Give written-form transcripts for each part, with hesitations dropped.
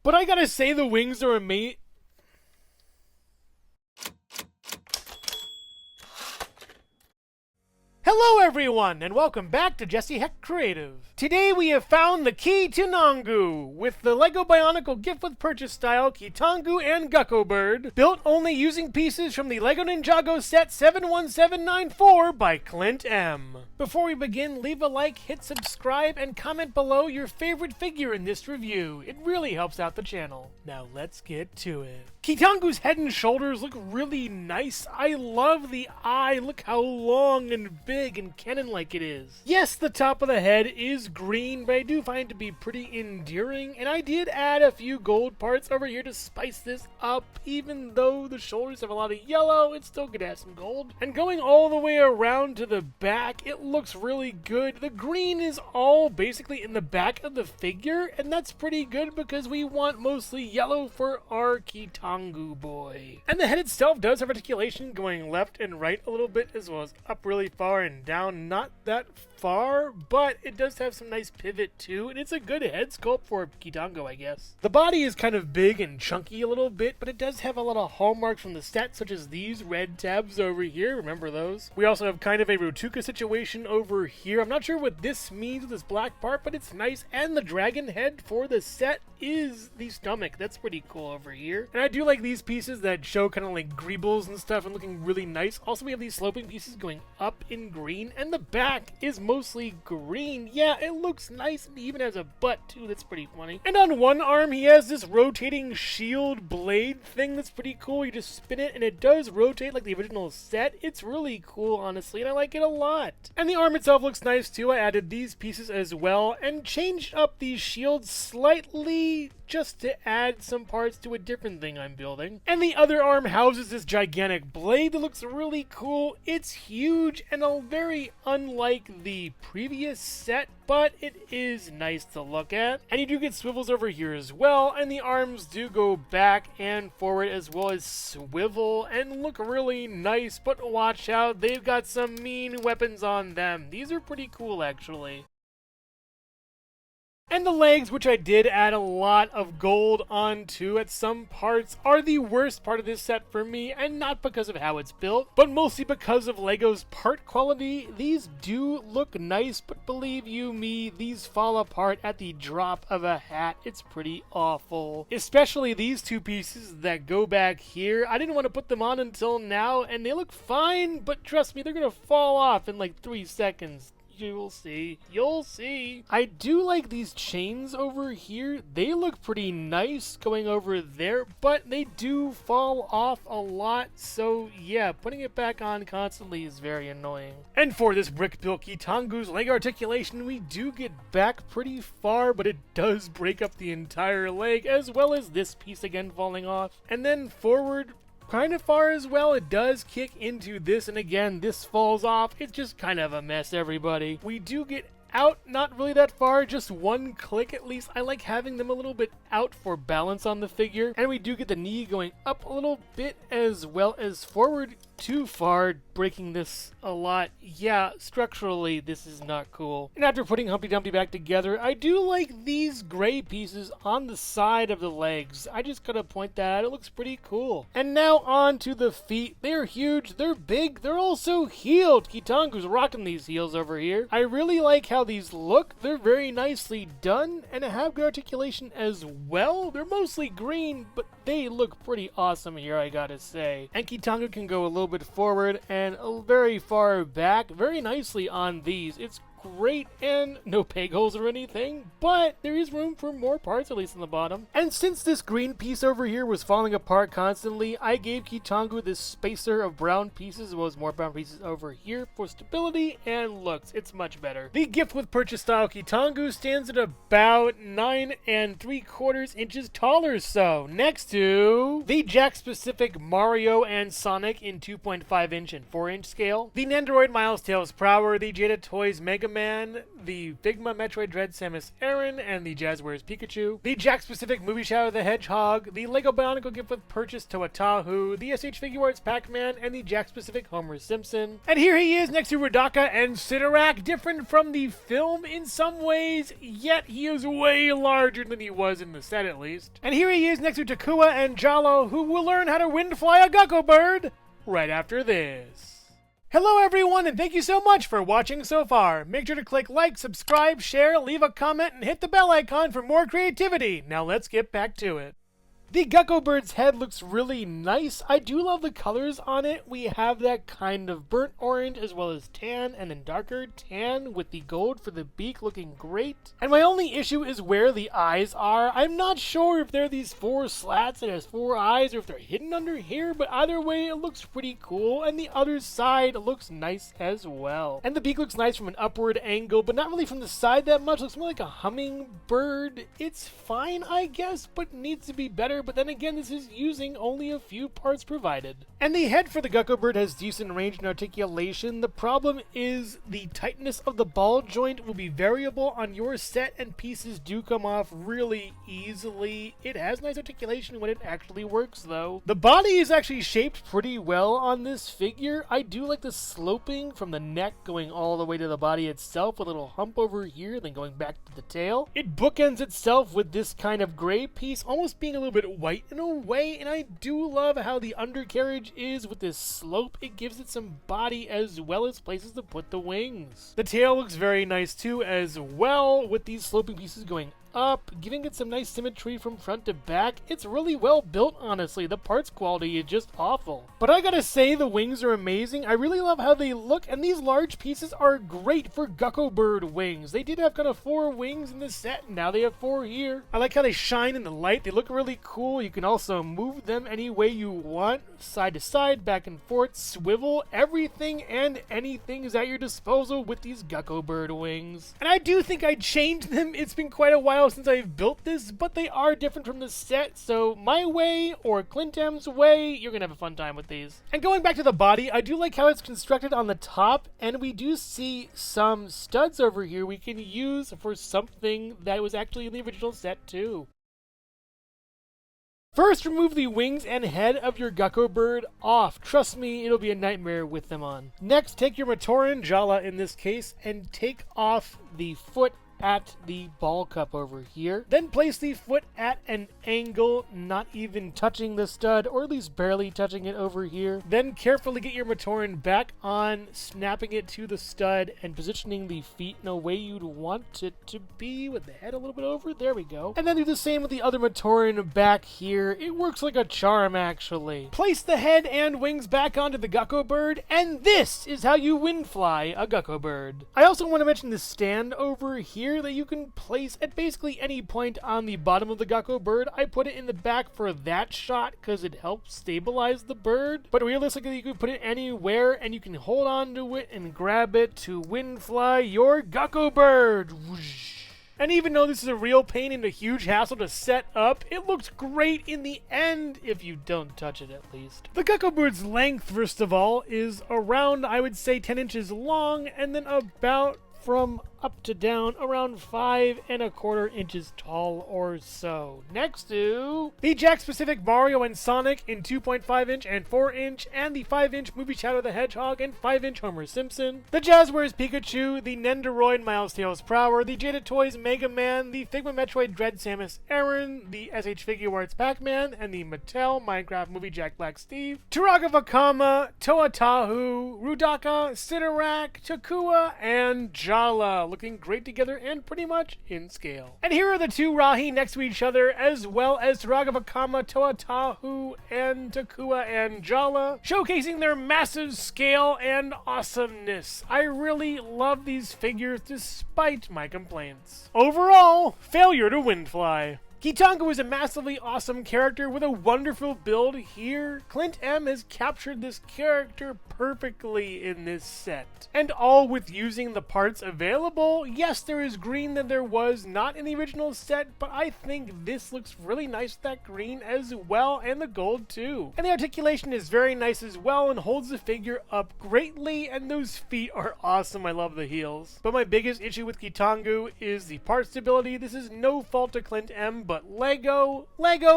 But I gotta say the wings are amazing. Hello everyone, and welcome back to Jesse Hecht Creative. Today we have found the Keetongu with the LEGO Bionicle gift with purchase style Keetongu and Gukko bird, built only using pieces from the LEGO Ninjago set 71794 by ClintM. Before we begin, leave a like, hit subscribe, and comment below your favorite figure in this review. It really helps out the channel. Now let's get to it. Keetongu's head and shoulders look really nice. I love the eye. Look how long and big and cannon-like it is. Yes, the top of the head is green, but I do find it to be pretty endearing, and I did add a few gold parts over here to spice this up. Even though the shoulders have a lot of yellow, it's still good to have some gold. And going all the way around to the back, it looks really good. The green is all basically in the back of the figure, and that's pretty good because we want mostly yellow for our Kitangu boy. And the head itself does have articulation going left and right a little bit, as well as up really far and down not that far, but it does have some nice pivot too, and it's a good head sculpt for Kitangu, I guess. The body is kind of big and chunky a little bit, but it does have a lot of hallmarks from the stats, such as these red tabs over here. Remember those? We also have kind of a Rotuka situation over here. I'm not sure what this means with this black part, but it's nice, and the dragon head for the set is the stomach. That's pretty cool over here. And I do like these pieces that show kind of like greebles and stuff and looking really nice. Also, we have these sloping pieces going up in green, and the back is mostly green. Yeah, it looks nice, and even has a butt too. That's pretty funny. And on one arm, he has this rotating shield blade thing that's pretty cool. You just spin it, and it does rotate like the original set. It's really cool, honestly, and I like it a lot. And the arm itself looks nice too. I added these pieces as well and changed up these shields slightly just to add some parts to a different thing I'm building. And the other arm houses this gigantic blade that looks really cool. It's huge and very unlike the previous set, but it is nice to look at. And you do get swivels over here as well, and the arms do go back and forward as well as swivel and look really nice, but watch out, they've got some mean weapons on them. These are pretty cool, actually. And the legs, which I did add a lot of gold onto at some parts, are the worst part of this set for me, and not because of how it's built, but mostly because of LEGO's part quality. These do look nice, but believe you me, these fall apart at the drop of a hat. It's pretty awful. Especially these two pieces that go back here. I didn't want to put them on until now, and they look fine, but trust me, they're gonna fall off in like 3 seconds. You'll see. You'll see. I do like these chains over here. They look pretty nice going over there, but they do fall off a lot. So yeah, putting it back on constantly is very annoying. And for this brick-built Kitangu's leg articulation, we do get back pretty far, but it does break up the entire leg, as well as this piece again falling off. And then forward kind of far as well. It does kick into this, and again, this falls off. It's just kind of a mess, everybody. We do get out, not really that far, just one click at least. I like having them a little bit out for balance on the figure. And we do get the knee going up a little bit as well as forward too far, breaking this a lot. Yeah, structurally, this is not cool. And after putting Humpty Dumpty back together, I do like these gray pieces on the side of the legs. I just gotta point that out. It looks pretty cool. And now on to the feet. They're huge, they're big, they're also heeled. Kitangu's rocking these heels over here. I really like how these look. They're very nicely done, and have good articulation as well. They're mostly green, but they look pretty awesome here, I gotta say. And Kitangu can go a little bit forward and very far back very nicely on these. It's great, and no peg holes or anything, but there is room for more parts, at least on the bottom. And since this green piece over here was falling apart constantly, I gave Kitangu this spacer of brown pieces, as well as more brown pieces over here for stability and looks. It's much better. The gift with purchase style Kitangu stands at about 9 3/4 inches taller, so next to the Jack specific Mario and Sonic in 2.5 inch and 4 inch scale, the Nandroid Miles Tails Prower, the Jada Toys Mega Man, the Figma Metroid Dread Samus Aran, and the Jazzwares Pikachu, the Jack-specific Movie Shadow the Hedgehog, the LEGO Bionicle Gift with Purchase Toa-Tahu, the SH Figure Arts Pac-Man, and the Jack-specific Homer Simpson. And here he is next to Rudaka and Sidorak, different from the film in some ways, yet he is way larger than he was in the set at least. And here he is next to Takua and Jalo, who will learn how to windfly a Gukko bird right after this. Hello everyone, and thank you so much for watching so far. Make sure to click like, subscribe, share, leave a comment, and hit the bell icon for more creativity. Now let's get back to it. The Gukko bird's head looks really nice. I do love the colors on it. We have that kind of burnt orange as well as tan, and then darker tan with the gold for the beak looking great. And my only issue is where the eyes are. I'm not sure if they're these 4 slats that has 4 eyes or if they're hidden under here, but either way it looks pretty cool, and the other side looks nice as well. And the beak looks nice from an upward angle, but not really from the side that much. It looks more like a hummingbird. It's fine, I guess, but needs to be better. But then again, this is using only a few parts provided. And the head for the Gukko bird has decent range and articulation. The problem is the tightness of the ball joint will be variable on your set, and pieces do come off really easily. It has nice articulation when it actually works though. The body is actually shaped pretty well on this figure. I do like the sloping from the neck going all the way to the body itself, with a little hump over here, then going back to the tail. It bookends itself with this kind of gray piece, almost being a little bit white in a way, and I do love how the undercarriage is with this slope. It gives it some body as well as places to put the wings. The tail looks very nice too as well, with these sloping pieces going up, giving it some nice symmetry from front to back. It's really well built, honestly. The parts quality is just awful. But I gotta say, the wings are amazing. I really love how they look, and these large pieces are great for Gukko bird wings. They did have kind of 4 wings in the set, and now they have 4 here. I like how they shine in the light. They look really cool. You can also move them any way you want, side to side, back and forth, swivel. Everything and anything is at your disposal with these Gukko bird wings. And I do think I'd change them. It's been quite a while since I've built this, but they are different from the set, so my way or ClintM's way, you're gonna have a fun time with these. And going back to the body, I do like how it's constructed on the top, and we do see some studs over here we can use for something that was actually in the original set too. First, remove the wings and head of your Gukko bird off. Trust me, it'll be a nightmare with them on. Next, take your Matoran, Jala in this case, and take off the foot at the ball cup over here. Then place the foot at an angle, not even touching the stud, or at least barely touching it over here. Then carefully get your Matoran back on, snapping it to the stud and positioning the feet in a way you'd want it to be, with the head a little bit over. There we go. And then do the same with the other Matoran back here. It works like a charm, actually. Place the head and wings back onto the Gukko bird, and this is how you windfly a Gukko bird. I also want to mention the stand over here that you can place at basically any point on the bottom of the Gukko bird. I put it in the back for that shot because it helps stabilize the bird, but realistically you can put it anywhere and you can hold on to it and grab it to windfly your Gukko bird. Whoosh. And even though this is a real pain and a huge hassle to set up, it looks great in the end, if you don't touch it at least. The Gukko bird's length, first of all, is around, I would say, 10 inches long, and then about from up to down around 5¼ inches tall or so. Next to the Jack-specific Mario and Sonic in 2.5-inch and 4-inch, and the 5-inch Movie Shadow the Hedgehog and 5-inch Homer Simpson, the Jazzwares Pikachu, the Nendoroid Miles Tails Prower, the Jada Toys Mega Man, the Figma Metroid Dread Samus Aran, the SH Figure Arts Pac-Man, and the Mattel Minecraft Movie Jack Black Steve, Turaga Vakama, Toa-Tahu, Rudaka, Sidorak, Takua, and Jala, looking great together and pretty much in scale. And here are the 2 RAHI next to each other, as well as Turaga Vakama, Toa-Tahu, and Takua and Jala, showcasing their massive scale and awesomeness. I really love these figures despite my complaints. Overall, failure to windfly. Kitangu is a massively awesome character with a wonderful build here. ClintM has captured this character perfectly in this set. And all with using the parts available. Yes, there is green that there was not in the original set, but I think this looks really nice with that green as well, and the gold too. And the articulation is very nice as well and holds the figure up greatly, and those feet are awesome. I love the heels. But my biggest issue with Kitangu is the part stability. This is no fault to ClintM, but Lego,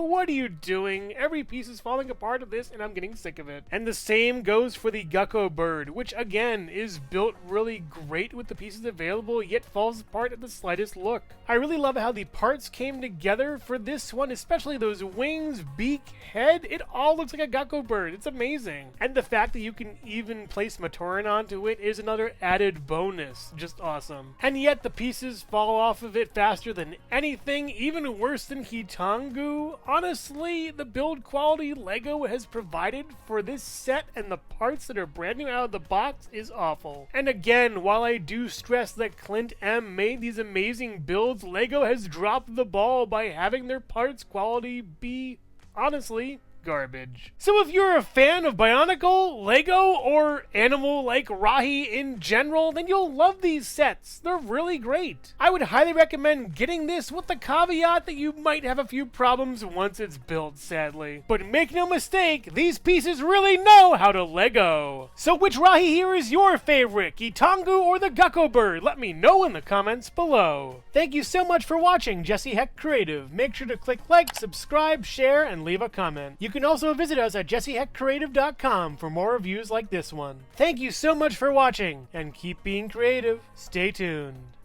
what are you doing? Every piece is falling apart of this and I'm getting sick of it. And the same goes for the Gukko bird, which again is built really great with the pieces available, yet falls apart at the slightest look. I really love how the parts came together for this one, especially those wings, beak, head. It all looks like a Gukko bird. It's amazing. And the fact that you can even place Matoran onto it is another added bonus. Just awesome. And yet the pieces fall off of it faster than anything, even worse than Kitangu. Honestly, the build quality Lego has provided for this set and the parts that are brand new out of the box is awful. And again, while I do stress that ClintM made these amazing builds, Lego has dropped the ball by having their parts quality be, honestly, garbage. So if you're a fan of Bionicle, Lego, or animal like RAHI in general, then you'll love these sets. They're really great. I would highly recommend getting this with the caveat that you might have a few problems once it's built, sadly. But make no mistake, these pieces really know how to Lego. So which RAHI here is your favorite, Kitangu or the Gukko bird? Let me know in the comments below. Thank you so much for watching Jesse Hecht Creative. Make sure to click like, subscribe, share, and leave a comment. You can also visit us at jessehechtcreative.com for more reviews like this one. Thank you so much for watching, and keep being creative. Stay tuned.